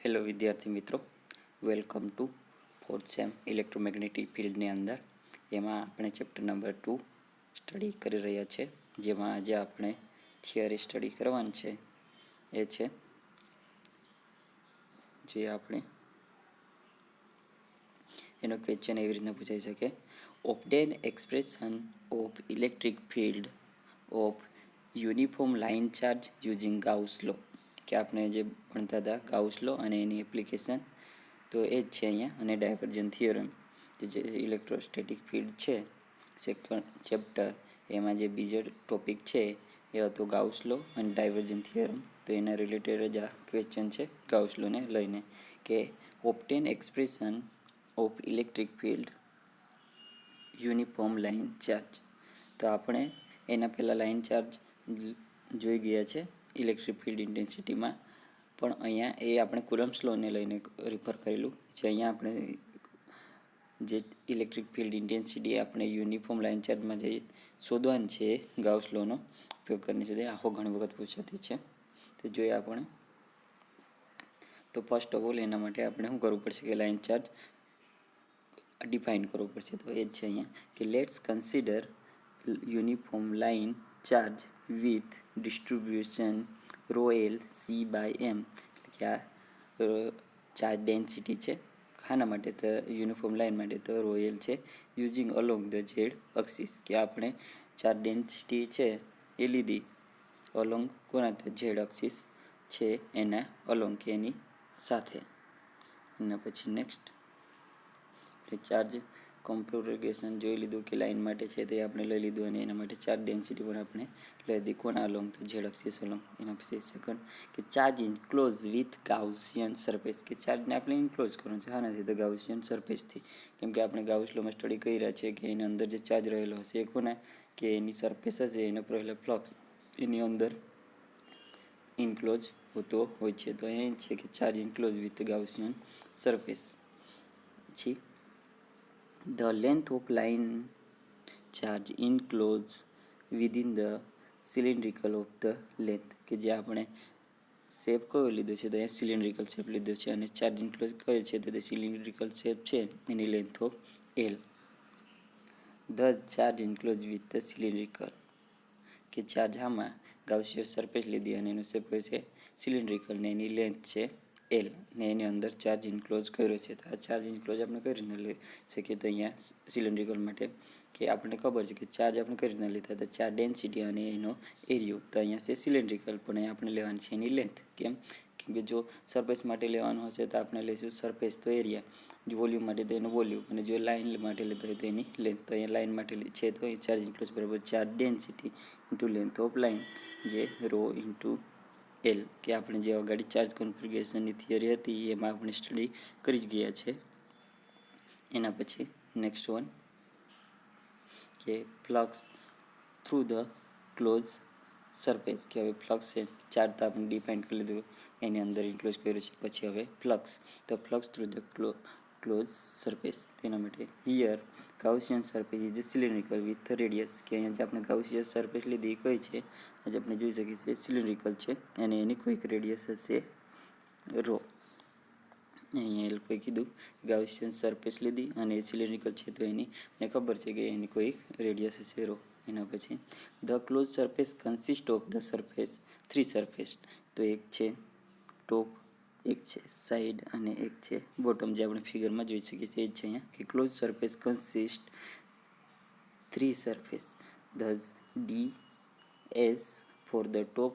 Hello વિદ્યાર્થી મિત્રો, welcome to fourth sem electromagnetic ફિલ્ડની અંદર. એમાં આપણે ચેપ્ટર નંબર 2 સ્ટડી કરી રહ્યા છે, જેમાં આજે આપણે થિયરી સ્ટડી કરવાની છે. એ છે જે આપણે એનો ક્વેશ્ચન એવી રીતના પૂછાઈ શકે: obtain expression of electric field of uniform line charge using Gauss law. કે આપણે જે ભણતા હતા ગાઉસ લો અને એની એપ્લિકેશન, તો એ જ છે અહીંયા. અને ડાયવર્જન થિયરમ, જે ઇલેક્ટ્રોસ્ટેટિક ફિલ્ડ છે સેકન્ડ ચેપ્ટર, એમાં જે બીજો ટોપિક છે એ હતો ગાઉસ લો અને ડાયવર્જન થિયરમ. તો એના રિલેટેડ જ આ ક્વેશ્ચન છે ગાઉસ લોને લઈને, કે obtain expression of electric field uniform line charge. તો આપણે એના પહેલાં લાઇન ચાર્જ જોઈ ગયા છે ઇલેક્ટ્રિક ફિલ્ડ ઇન્ટેન્સિટીમાં, પણ અહીંયા એ આપણે કુલમ્બ્સ લોને લઈને રિફર કરેલું છે. અહીંયા આપણે જે ઇલેક્ટ્રિક ફિલ્ડ ઇન્ટેન્સિટી આપણે યુનિફોર્મ લાઇન ચાર્જમાં જે શોધવાની છે એ ગાઉસ લોનો ઉપયોગ કરીને છે. આખો ઘણી વખત પૂછાતી છે, તો જોઈએ આપણે. તો ફર્સ્ટ ઓફ ઓલ એના માટે આપણે શું કરવું પડશે કે લાઇન ચાર્જ ડિફાઇન કરવો પડશે. તો એ જ છે અહીંયા કે let's consider uniform line charge with distribution rho L C by M. એટલે કે આ ચાર્જ ડેન્સિટી છે ખાના માટે, તો યુનિફોર્મ લાઇન માટે તો રો એલ છે, using along the Z axis. કે આપણે ચાર્જ ડેન્સિટી છે એ લીધી અલોંગ કોના, તો ઝેડ એક્સિસ છે એના અલોંગ કે એની સાથે. એના પછી નેક્સ્ટ ચાર્જ કોન્ફિગરેશન જોઈ લીધું કે લાઇન માટે છે તે આપણે લઈ લીધું, અને એના માટે ચાર્જ ડેન્સિટી પણ આપણે લઈ લીધી કોના અલોંગ, તો ઝેડ એક્સિસ અલોંગ. એના પછી સેકન્ડ કે charge enclose with Gaussian surface. કે ચાર્જને આપણે ઇન્ક્લોઝ કરવાનું છે હાનાથી, તો ગાઉસિયન સરફેસથી. કેમ કે આપણે ગાઉસ લોમાં સ્ટડી કરી રહ્યા છીએ કે એની અંદર જે ચાર્જ રહેલો હશે એ કોના, કે એની સરફેસ હશે એનો પહેલો ફ્લક્સ એની અંદર ઇન્ક્લોઝ હોતો હોય છે. તો એ છે કે charge enclose with Gaussian surface. પછી the length of line charge enclosed within the cylindrical of the length. કે જે આપણે શેપ કયો લીધો છે, તો અહીંયા સિલિન્ડ્રિકલ શેપ લીધો છે, અને ચાર્જ ઇન્ક્લોઝ કયો છે તો તે સિલિન્ડ્રિકલ શેપ છે એની length of L. The charge enclose with the cylindrical, કે ચાર્જ આમાં ગાઉસિયન સરફેસ લીધી અને એનો શેપ કયો છે સિલિન્ડ્રિકલ, ને એની લેન્થ છે એલ, ને એની અંદર ચાર્જ ઇન્ક્લોઝ કર્યો છે. તો આ ચાર્જ ઇન્ક્લોઝ આપણે કઈ રીતના લઈ શકીએ, તો અહીંયા સિલિન્ડ્રિકલ માટે કે આપણને ખબર છે કે ચાર્જ આપણે કઈ રીતના લીધા હતા, ચાર્જ ડેન્સિટી અને એનો એરિયો. તો અહીંયા છે સિલિન્ડ્રિકલ, પણ અહીંયા આપણે લેવાની છે એની લેન્થ. કેમ કે જો સરફેસ માટે લેવાનું હશે તો આપણે લઈશું સરફેસ તો એરિયા, જો વોલ્યુમ માટે તો એનો વોલ્યુમ, અને જો લાઇન માટે લેતા હોય તો એની લેન્થ. તો અહીંયા લાઇન માટે છે તો અહીં ચાર્જ ઇન્ક્લોઝ બરાબર charge density into length of line, જે રો ઇન્ટુ એલ. કે આપણે જે અગાડી ચાર્જ કોન્ફિગરેશનની થિયરી હતી એમાં આપણે સ્ટડી કરી જ ગયા છે. એના પછી નેક્સ્ટ વન કે flux through the close surface. કે હવે ફ્લક્સ છે, ચાર્જ તો આપણે ડિફાઇન કરી લીધું એની અંદર ઇન્ક્લોઝ કર્યું છે. પછી હવે ફ્લક્સ, તો flux through the close surface. તેના માટે here Gaussian surface is cylindrical with radius. કે અહીંયા જે આપણે ગાઉસિયન સરફેસ લીધી કઈ છે, આજે આપણે જોઈ શકીએ છીએ સિલિન્ડ્રિકલ છે, અને એની કોઈક રેડિયસ હશે રો. અહીંયા એ લોકોએ કીધું ગાઉસિયન સરફેસ લીધી અને એ સિલિન્ડ્રિકલ છે, તો એની મને ખબર છે કે એની કોઈક રેડિયસ હશે રો. એના પછી the close surface consist of the surface three surface. તો એક છે ટોપ, એક છે સાઈડ અને એક છે બોટમ, જે આપણે ફિગરમાં જોઈ શકીએ છીએ. એ જ છે અહીંયા કે close surface consist three surface, these D S for the top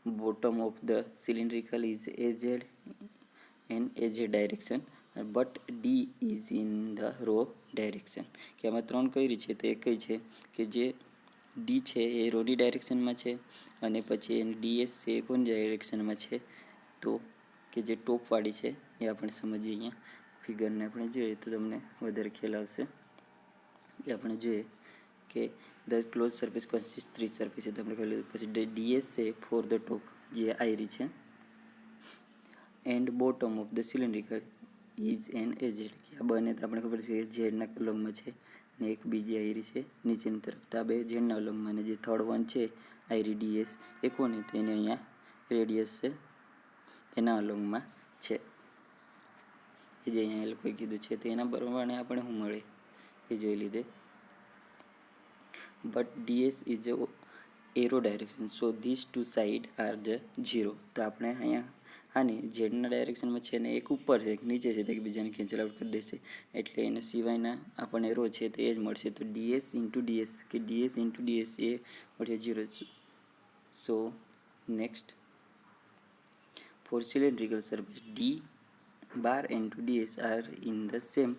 bottom of the cylindrical is az in az direction but d is in the row direction. કે આમાં ત્રણ કઈ રીત છે, તો એ કઈ છે કે જે ડી છે એ રોની ડાયરેક્શનમાં છે, અને પછી એની ડીએસ છે એ કોની ડાયરેક્શનમાં છે, તો કે જે ટોપવાળી છે એ આપણે સમજીએ. અહીંયા ફિગરને આપણે જોઈએ તો તમને વધારે ખ્યાલ આવશે. એ આપણે જોઈએ કે the close surface consist three surface છે, તો આપણે કહી લીધું. પછી ડીએસ છે ફોર ધ ટોપ, જે આયરી છે, and bottom of the cylindrical is an A Z. કે આ બંને તો આપણે ખબર છે કે ઝેડના અલોંગમાં છે, ને એક બીજી આયરી છે નીચેની તરફ. તો આ બે ઝેડના અલોંગમાં, અને જે થર્ડ વન છે આયરી ડીએસ એ કોને, તો એને અહીંયા રેડિયસ છે એના અલોંગમાં છે, એ જે અહીંયા એ લોકોએ કીધું છે. તો એના પ્રમાણે આપણે શું મળે એ જોઈ લીધે. But ds is a arrow direction, so this two side are the 0. તો આપણે અહીંયા આની ઝેડના ડાયરેક્શનમાં છે ને એક ઉપર છે એક નીચે છે, તો એકબીજાને કેન્સલ આઉટ કરી દેશે, એટલે એને સિવાયના આપણને રો છે તો એ જ મળશે. તો ds ઇન્ટુ ds કે ds ઇન્ટુ ds એ મળશે 0. So next, for cylindrical surface d bar and ds are in the same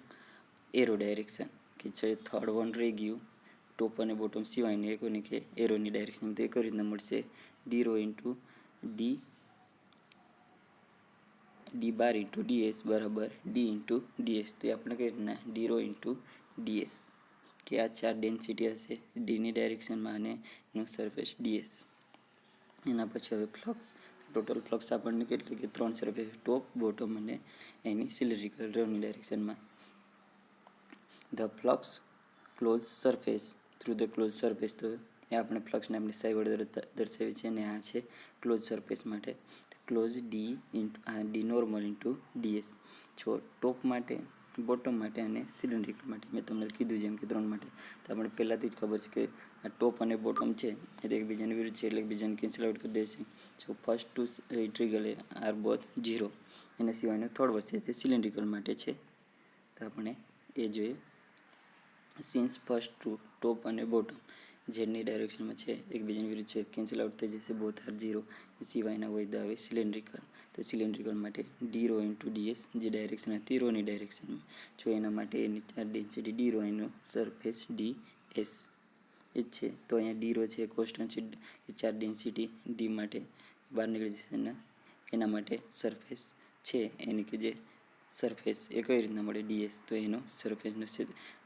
arrow direction, કે છે થર્ડ વન રહી ગયું ટોપ અને બોટમ સિવાયનું એક કે એરોની ડાયરેક્શન. તો એ કઈ રીતના મળશે, D rho into D bar into DS બરાબર ડી ઇન્ટુ ડીએસ. તો એ આપણે કઈ રીતના ડી રો ઇન્ટુ ડીએસ, કે આ ચાર ડેન્સિટી હશે ડીની ડાયરેક્શનમાં અને એનું સરફેસ ડીએસ. એના પછી હવે ફ્લક્સ, ટોટલ ફ્લક્સ આપણને કેટલી કે 3 સરફેસ, ટોપ બોટમ અને એની સિલિન્ડ્રિકલ રોની ડાયરેક્શનમાં. The flux close surface through the close surface, તો એ આપણે ફ્લક્સને આપણે સાઈ વડે દર્શાવીએ છીએ અને આ છે ક્લોઝ સરફેસ માટે. Close D into D normal into DS. જો ટોપ માટે, બોટમ માટે અને સિલિન્ડ્રિકલ માટે મેં તમને કીધું જેમ કે 3 માટે, તો આપણે પહેલાંથી જ ખબર છે કે આ ટોપ અને બોટમ છે એ તો એકબીજાની વિરુદ્ધ છે, એટલે એકબીજાને કેન્સલ આઉટ કરી દેશે. જો ફર્સ્ટ ટુ ઇન્ટ્રીગલ આર બોથ 0, એના સિવાયનો થર્ડ વચ્ચે જે સિલિન્ડ્રિકલ માટે છે, તો આપણે એ જોઈએ. સિન્સ ફર્સ્ટ ટુ ટોપ અને બોટમ ઝેડની ડાયરેક્શનમાં છે, એકબીજાની વિરુદ્ધ છે, કેન્સલ આઉટ થઈ જશે, બોથ આર 0, એ સિવાયના હોય તો આવે સિલિન્ડ્રિકલ. તો સિલિન્ડ્રિકલ માટે ડી રો ઇન્ટુ ડીએસ, જે ડાયરેક્શન હતી રોની ડાયરેક્શનમાં. જો એના માટે એની ચાર ડેન્સિટી ડી રો એનો સરફેસ ડી એસ એ જ છે. તો અહીંયા ડી રો છે કોન્સ્ટન્ટ છે, એ ચાર ડેન્સિટી ડી માટે બહાર નીકળી જશે ને એના માટે સરફેસ છે એની કે જે સરફેસ એ કઈ રીતના મળે ડીએસ, તો એનો સરફેસનો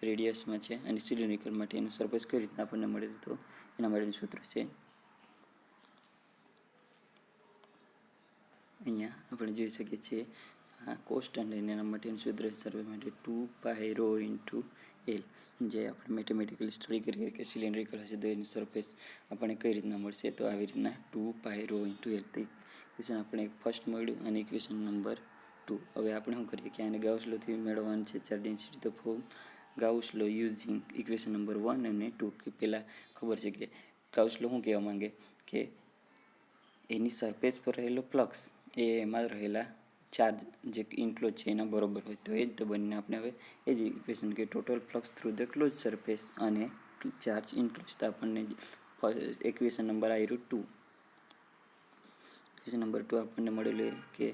રેડિયસમાં છે, અને સિલિન્ડ્રિકલ માટે એનું સરફેસ કઈ રીતના આપણને મળે, તો એના માટેનું સૂત્ર છે અહીંયા આપણે જોઈ શકીએ છીએ આ કોન્સ્ટન્ટ લઈને એના માટેનું સૂત્ર સરફેસ માટે 2π રો ઇન્ટુ એલ. જે આપણે મેથેમેટિકલી સ્ટડી કરીએ કે સિલિન્ડ્રિકલ હશે તો એનું સરફેસ આપણને કઈ રીતના મળશે, તો આવી રીતના 2π રો ઇન્ટુ એલ. તો ઇક્વેશન આપણે ફર્સ્ટ મળ્યું અને ઇક્વેશન નંબર 2. હવે આપણે શું કરીએ કે આને ગાઉસ લોથી મેળવવાનું છે ચાર ડેન્સિટી, તો ફોર્મ ગાઉસ લો યુઝિંગ ઇક્વેશન નંબર 1 અને 2. કે પહેલાં ખબર છે કે ગાઉસ લો શું કહેવા માંગે કે એની સરફેસ પર રહેલો ફ્લક્સ એ એમાં રહેલા ચાર્જ જે ઇન્ક્લોઝ છે એના બરોબર હોય, તો એ જ તો બંને આપણે હવે એ જ ઇક્વેશન કે total flux through the close surface અને ચાર્જ ઇન્ક્લોઝ. તો આપણને ઇક્વેશન નંબર આવ્યું 2. ઇક્વેશન નંબર 2 આપણને મળેલું કે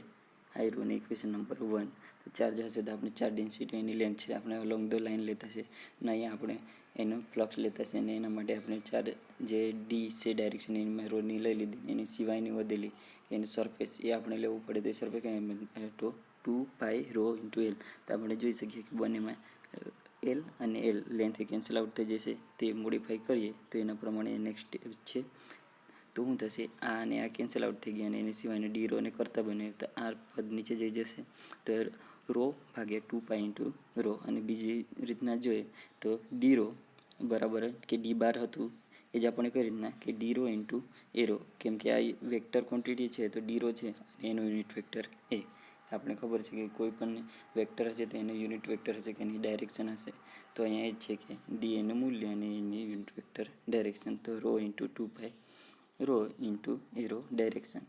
આવ્યું અને ઇક્વેશન નંબર 1. તો ચાર્જ હશે તો આપણે ચાર ડેન્સિટી એની લેન્થ છે આપણે લોંગ ધ લાઈન લેતા છે, અને અહીંયા આપણે એનો ફ્લક્સ લેતા છે, અને એના માટે આપણે ચાર જે ડી છે ડાયરેક્શન એની રોની લઈ લીધી, એની સિવાયની વધેલી એનું સરફેસ એ આપણે લેવું પડે. તો એ સરફેસ કંઈ તો 2π રો ઇન્ટુ એલ. તો આપણે જોઈ શકીએ કે બંનેમાં એલ અને એલ લેન્થ કેન્સલ આઉટ થઈ જશે, તે મોડિફાઈ કરીએ તો એના પ્રમાણે નેક્સ્ટ સ્ટેપ છે. તો શું થશે, આ અને આ કેન્સલ આઉટ થઈ ગયા અને એની સિવાયને ડી રોને કરતા બને, તો આ પદ નીચે જઈ જશે, તો રો ભાગ્યા 2π ઇન્ટુ રો. અને બીજી રીતના જોઈએ તો ડી રો બરાબર કે ડી બાર હતું એ જ આપણે કઈ રીતના કે ડી રો ઇન્ટુ એ રો, કેમ કે આ વેક્ટર ક્વોન્ટિટી છે તો ડી રો છે અને એનું યુનિટ વેક્ટર એ. આપણે ખબર છે કે કોઈ પણ વેક્ટર હશે તો એનું યુનિટ વેક્ટર હશે કે એની ડાયરેક્શન હશે, તો અહીંયા એ જ છે કે ડી એનું મૂલ્ય અને એની યુનિટ વેક્ટર ડાયરેક્શન. તો rho into 2π rho into A R direction,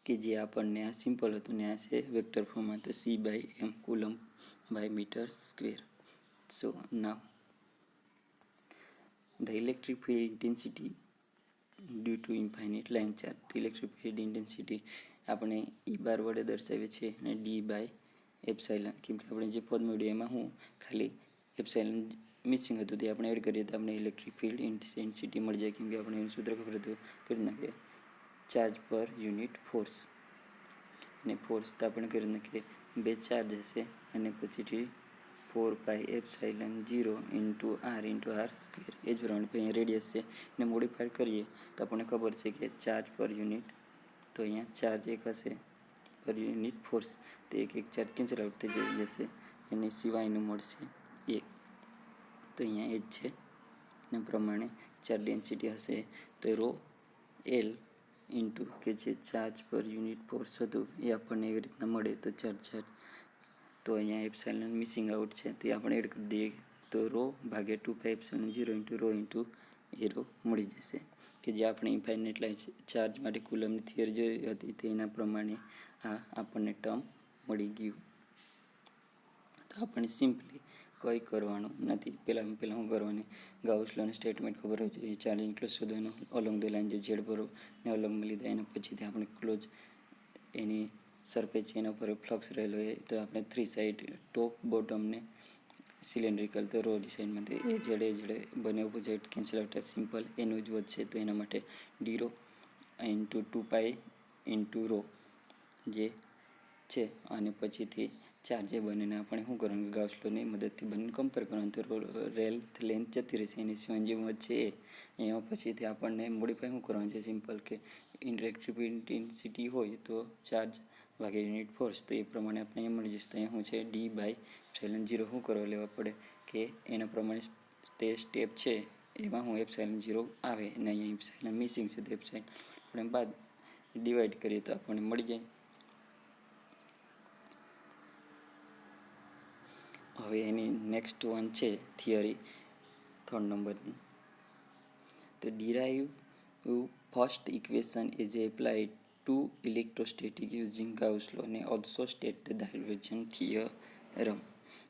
કે જે આપણને આ સિમ્પલ હતું ને આ છે વેક્ટર ફોર્મમાં, તો C/m coulomb by metre square. So now the electric field intensity due to infinite line charge. તો ઇલેક્ટ્રિક ફિલ્ડ ઇન્ટેન્સિટી આપણે E બાર વડે દર્શાવીએ છીએ અને D/એપ્સાઇલન, કેમ કે આપણે જે પદ મળ્યું એમાં હું ખાલી એપ્સાઇલન મિસિંગ હતું તે આપણે એડ કરીએ તો આપણે ઇલેક્ટ્રિક ફિલ્ડ ઇન્ટેન્સિટી મળી જાય, કેમ કે આપણે એનું સૂત્ર ખબર હતું કરી નાખીએ ચાર્જ પર યુનિટ ફોર્સ. અને ફોર્સ તો આપણે કરી નાખીએ બે ચાર્જ હશે અને પછીથી 4π એપ્સાઇલન 0 ઇન્ટુ r સ્ક્વેર. એ જ પ્રમાણે અહીંયા રેડિયસ છે એને મોડિફાઈ કરીએ તો આપણને ખબર છે કે ચાર્જ પર યુનિટ, તો અહીંયા ચાર્જ એક હશે પર યુનિટ ફોર્સ, તો એક ચાર્જ કેન્સલ આઉટ થઈ જશે, એને સિવાયનું મળશે 1. તો અહીંયા એ જ છે એના પ્રમાણે ચાર ડેન્સિટી હશે તો રો એલ ઇન્ટુ કે જે ચાર્જ પર યુનિટ ફોર્સ હતું એ આપણને એવી રીતના મળે તો ચાર્જ તો અહીંયા એપ્સાઇલન મિસિંગ આઉટ છે તો એ આપણે એડ કરી દઈએ તો રો ભાગ્યા 2 પાઈ એપ્સાઇલન 0 ઇન્ટુ રો ઇન્ટુ એ રો મળી જશે કે જે આપણે ઇન્ફાઇનાઇટ ચાર્જ માટે કુલમની થિયરી જોઈ હતી તેના પ્રમાણે આ આપણને ટર્મ મળી ગયું. તો આપણને સિમ્પલી કંઈ કરવાનું નથી. પહેલાં શું કરવાની, ગાઉસ લોનું સ્ટેટમેન્ટ ખબર હોય છે, એ ચાર્જિંગ ક્લોઝ શોધવાનું અલોંગ ધ લાઇન જે ઝેડ પર ને અલોંગમાં લીધા એના પછીથી આપણે ક્લોઝ એની સરફેસ એના પર ફ્લક્સ રહેલો હોય તો આપણે 3 સાઈડ ટોપ બોટમને સિલિન્ડ્રિકલ તો રો સાઈડમાંથી એ જેડે બંને ઓપોઝિટ કેન્સલ આઉટ સિમ્પલ એનું જ વધશે તો એના માટે D rho into 2 pi into rho જે છે અને પછીથી ચાર્જ એ બંનેને આપણે શું કરવાનું, ગાઉસ લોની મદદથી બંને કમ્પેર કરવાનું તો રેલ લેન્થ જતી રહેશે એની સિવાય જે વધશે એ એમાં પછીથી આપણને મોડિફાઈ શું કરવાનું છે સિમ્પલ કે ઇલેક્ટ્રિક ઇન્ટેન્સિટી હોય તો ચાર્જ ભાગ્યા યુનિટ ફોર્સ તો એ પ્રમાણે આપણે એ મળી જશે. તો અહીંયા શું છે ડી બાય એપ્સાઇલન 0 શું કરવા લેવા પડે કે એના પ્રમાણે તે સ્ટેપ છે એમાં હું એપ્સાઇલન 0 આવે અને અહીંયા એપ્સાઇલન મિસિંગ છે તો એપ્સાઇલન આપણે બાદ ડિવાઈડ કરીએ તો આપણને મળી જાય. હવે એની નેક્સ્ટ વન છે થિયરી 3rd નંબરની. તો derive first equation is applied to electrostatic using Gauss law અને also state the divergence theorem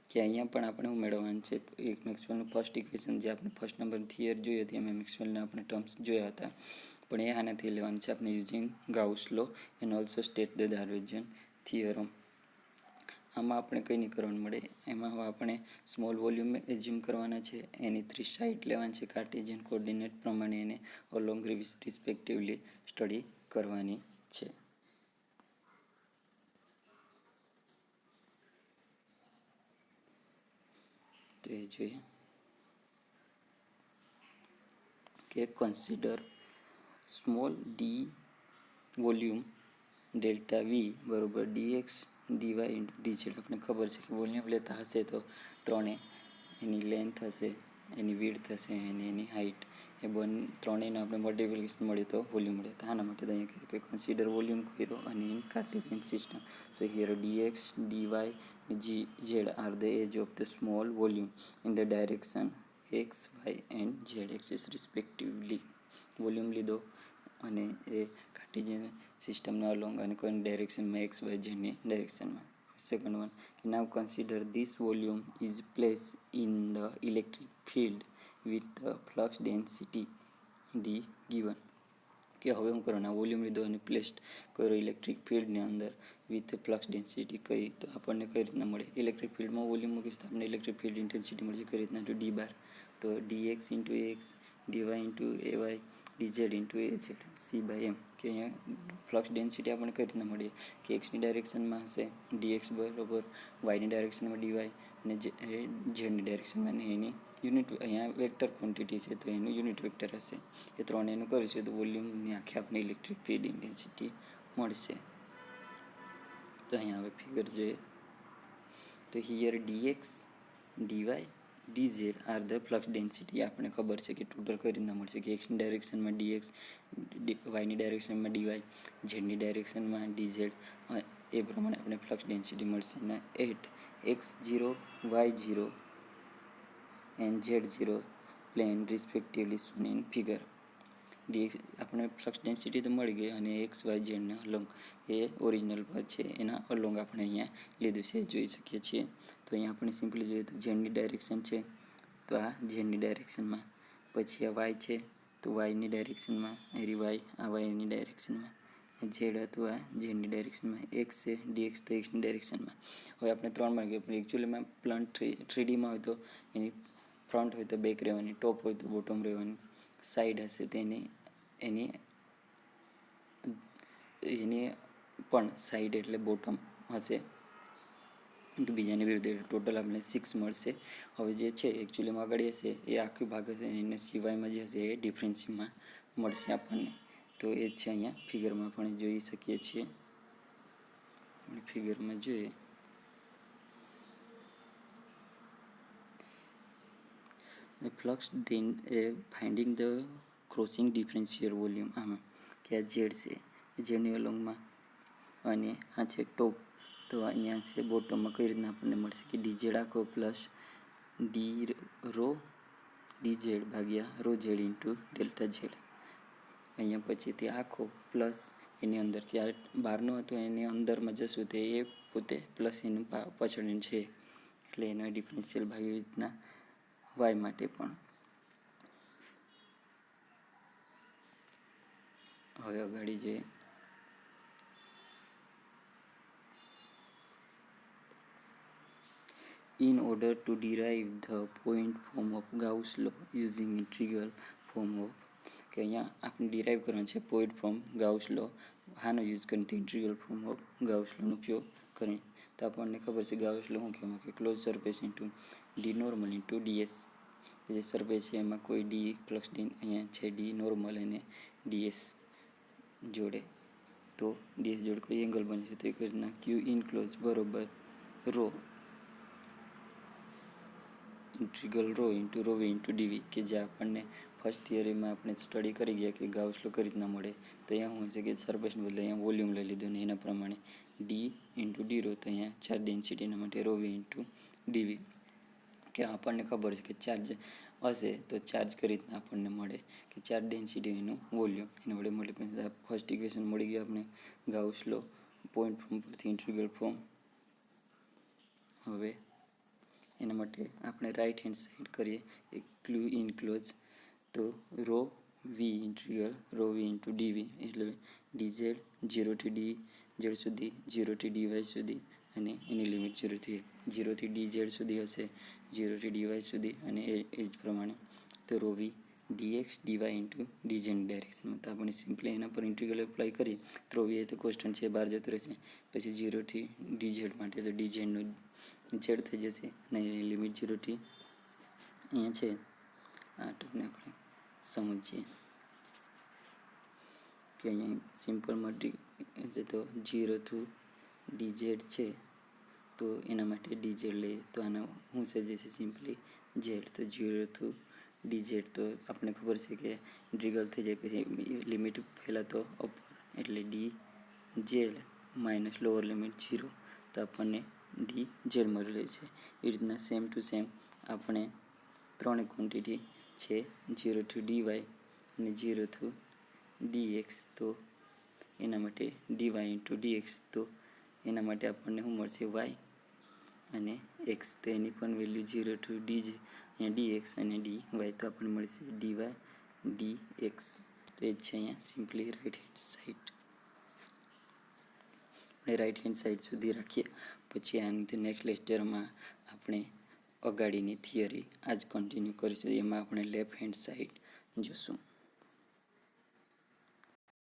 કે અહીંયા પણ આપણે શું મેળવવાનું છે એક મેક્સવેલનું ફર્સ્ટ ઇક્વેશન જે આપણે ફર્સ્ટ નંબર થિયર જોઈ હતી એમાં મેક્સવેલના આપણે ટર્મ્સ જોયા હતા પણ એ આનાથી લેવાનું છે આપણે using Gauss law and also state the divergence theorem. આમાં આપણે કંઈ નહીં કરવાનું મળે, એમાં આપણે સ્મોલ વોલ્યુમ એઝ્યુમ કરવાના છે, એની 3 સાઇડ લેવાની છે, કાર્ટેશિયન કોઓર્ડિનેટ પ્રમાણે એને અલોંગ રિસ્પેક્ટિવલી સ્ટડી કરવાની છે. તો એ જોઈએ કે consider small D volume delta V બરોબર ડીએક્સ ડીવાય ઇન્ટુ ડીઝેડ. આપણે ખબર છે કે વોલ્યુમ લેતા હશે તો એની લેન્થ હશે, એની વિડ્થ હશે અને એની હાઇટ એ ત્રણેયને આપણે મલ્ટિપ્લિકેશન મળે તો વોલ્યુમ મળે. તો આના માટે અહીંયા કહે કે કન્સિડર વોલ્યુમ કર્યો અને in Cartesian system. So here dx D Y G Z are the edge of the small volume in the direction X Y and Z axis respectively. Volume લીધો અને એ કાર્ટેશિયન સિસ્ટમના અલોંગ અને કોઈ ડાયરેક્શનમાં એક્સ વાય ઝેડની ડાયરેક્શનમાં. Second one now consider this volume is place in the electric field with the flux density D given. કે હવે હું કરવાના વોલ્યુમ લીધો અને પ્લેસ્ડ કર્યો ઇલેક્ટ્રિક ફિલ્ડની અંદર વિથ ફ્લક્સ ડેન્સિટી કઈ તો આપણને કઈ રીતના મળે, ઇલેક્ટ્રિક ફિલ્ડમાં વોલ્યુમ મૂકીશ તો આપણને ઇલેક્ટ્રિક ફિલ્ડ ઇન્ટેન્સિટી મળશે કઈ રીતના તો ડી બાર તો D X into X D Y into A Y D Z into A Z C by M. કે અહીંયા ફ્લક્સ ડેન્સિટી આપણને કઈ રીતના મળે કે એક્સની ડાયરેક્શનમાં હશે ડીએક્સ બરોબર વાયની ડાયરેક્શનમાં ડીવાય અને ઝેડની ડાયરેક્શનમાં અને એની યુનિટ અહીંયા વેક્ટર ક્વોન્ટિટી છે તો એનું યુનિટ વેક્ટર હશે. એ ત્રણેયનું કરીશું તો વોલ્યુમની આખી આપણે ઇલેક્ટ્રિક ફિલ્ડ ઇન્ટેન્સિટી મળશે. તો અહીંયા હવે ફિગર જોઈએ તો here dx DY DZ are the flux density. આપણને ખબર છે કે ટોટલ કઈ રીતના મળશે કે એક્સની ડાયરેક્શનમાં ડીએક્સ વાયની ડાયરેક્શનમાં ડીવાય ઝેડની ડાયરેક્શનમાં ડીઝેડ એ પ્રમાણે આપણે ફ્લક્સ ડેન્સિટી મળશે. અને at x0 y0 and z0 plane respectively shown in figure. DX આપણે ફ્લક્સ ડેન્સિટી તો મળી ગઈ અને એક્સ વાય ઝેડના અલોંગ એ ઓરિજિનલ પર છે એના અલોંગ આપણે અહીંયા લીધું છે જોઈ શકીએ છીએ. તો અહીંયા આપણે સિમ્પલી જોઈએ તો ઝેડની ડાયરેક્શન છે તો આ ઝેડની ડાયરેક્શનમાં, પછી આ વાય છે તો વાયની ડાયરેક્શનમાં, એરી વાય આ વાયની ડાયરેક્શનમાં, ઝેડ હતું આ ઝેડની ડાયરેક્શનમાં, એક્સ છે ડીએક્સ તો એક્સની ડાયરેક્શનમાં. હવે આપણે 3 માં ગયા પણ એકચ્યુઅલીમાં પ્લાન 3Dમાં હોય તો એની ફ્રન્ટ હોય તો બેક રહેવાની, ટોપ હોય તો બોટમ રહેવાની, સાઈડ હશે તેની એની પણ સાઈડ એટલે બોટમ હશે બીજાની વિરુદ્ધ ટોટલ આપણે 6 મળશે. હવે જે છે એકચ્યુઅલીમાં આગળ હશે એ આખી ભાગ હશે એને સિવાયમાં જે હશે એ ડિફરન્સમાં મળશે આપણને. તો એ જ છે અહીંયા ફિગરમાં પણ જોઈ શકીએ છીએ. ફિગરમાં જોઈએ the flux finding the crossing differential volume આમાં કે આ ઝેડ છે, ઝેડની અલોંગમાં, અને આ છે ટોપ. તો અહીંયા છે બોટમમાં કઈ રીતના આપણને મળશે કે ડીઝેડ આખો પ્લસ ડી રો ડીઝેડ ભાગ્યા rho Z into delta Z. અહીંયા પછી તે આખો પ્લસ એની અંદર ત્યારે બહારનો હતો એની અંદરમાં જશું તે એ પોતે પ્લસ એનું પાછળ છે એટલે એનો ડિફરન્શિયલ ભાગ એવી રીતના વાય માટે પણ. હવે આગળ જોઈએ. In order to derive the point form of Gauss law using integral form of, કે અહીંયા આપણે ડિરાઈવ કરવાનું છે પોઈન્ટ ફોર્મ ગાઉસ લો, આનો યુઝ કરીને ઇન્ટિગ્રલ ફોર્મ ઓફ ગાઉસ લોનો ઉપયોગ કરીને. તો આપણને ખબર છે ગાઉસ લો શું કહેવાય કે close surface into D normal into DS. જે સરફેસ છે એમાં કોઈ ડી પ્લસ ડી અહીંયા છે ડી નોર્મલ અને ડીએસ જોડે, તો ડીએસ જોડે કોઈ એંગલ બને છે તો એક રીતના ક્યુ ઇનક્લોઝ બરોબર rho integral rho into rho V into D V, કે જે આપણને ફર્સ્ટ થિયરીમાં આપણે સ્ટડી કરી ગયા કે ગાઉસ લો કઈ રીતના મળે. તો અહીંયા શું છે કે સરફેસને બદલે અહીંયા વોલ્યુમ લઈ લીધું ને એના પ્રમાણે ડી ઇન્ટુ ડી રો, તો અહીંયા ચાર્જ ડેન્સિટીના માટે રો વી ઇન્ટુ ડીવી. કે આપણને ખબર છે કે ચાર્જ હશે તો ચાર્જ કઈ રીતના આપણને મળે કે ચાર્જ ડેન્સિટી એનું વોલ્યુમ એના વડે મલ્ટીપ્લાય. ફર્સ્ટ ઇક્વેશન મળી ગયું આપણે ગાઉસ લો પોઈન્ટ ફોર્મ પરથી ઇન્ટિગ્રલ ફોર્મ. હવે એના માટે આપણે રાઈટ હેન્ડ સાઈડ કરીએ એક ક્યુ ઇનક્લોઝ, તો રો વી ઇન્ટિગ્રલ રો વી ઇન્ટુ ડીવી એટલે ડીઝેડ 0 થી ડી ઝેડ સુધી, 0 થી dy સુધી, અને એની લિમિટ 0 થી ડી ઝેડ સુધી હશે, 0 થી dy સુધી, અને એ જ પ્રમાણે તો રો વી dx dy ઇન્ટુ ડીઝેડની ડાયરેક્શનમાં. તો આપણે સિમ્પલી એના પર ઇન્ટિગ્રલ એપ્લાય કરીએ તો રો વી એ તો કોન્સ્ટન્ટ છે બહાર જતું રહેશે. પછી 0 થી ડીઝેડ માટે તો ડીઝેડનું ઝેડ થઈ જશે અને એની લિમિટ 0 થી અહીંયા છે. આ ટર્મને આપણે સમજીએ કે અહીંયા સિમ્પલમાં છે તો 0 ટુ ડીઝેડ છે તો એના માટે ડીઝેડ લઈએ તો આનો શું છે જે છે સિમ્પલી ઝેડ. તો 0 ટુ ડીઝેડ તો આપણે ખબર છે કે ઇન્ટિગ્રલ થઈ જાય પછી લિમિટ પહેલાં તો અપર એટલે D Z minus lower limit 0, તો આપણને ડી ઝેડ મળી રહે છે. એ રીતના સેમ ટુ સેમ આપણે ત્રણ ક્વોન્ટિટી છે 0 ટુ dy અને 0 ટુ dx, તો એના માટે dy ઇન્ટુ dx, તો એના માટે આપણને શું મળશે y અને x, તો એની પણ વેલ્યુ 0 ટુ dj અહીંયા dx અને dy, તો આપણને મળશે dy dx. તો એ જ છે અહીંયા સિમ્પલી રાઈટ હેન્ડ સાઈડ. આપણે રાઈટ હેન્ડ સાઈડ સુધી રાખીએ પછી આનાથી નેક્સ્ટ લેક્ચરમાં આપણે અગાડીની થિયરી આજ કન્ટિન્યુ કરીશું, એમાં આપણે લેફ્ટ હેન્ડ સાઈડ જોશું.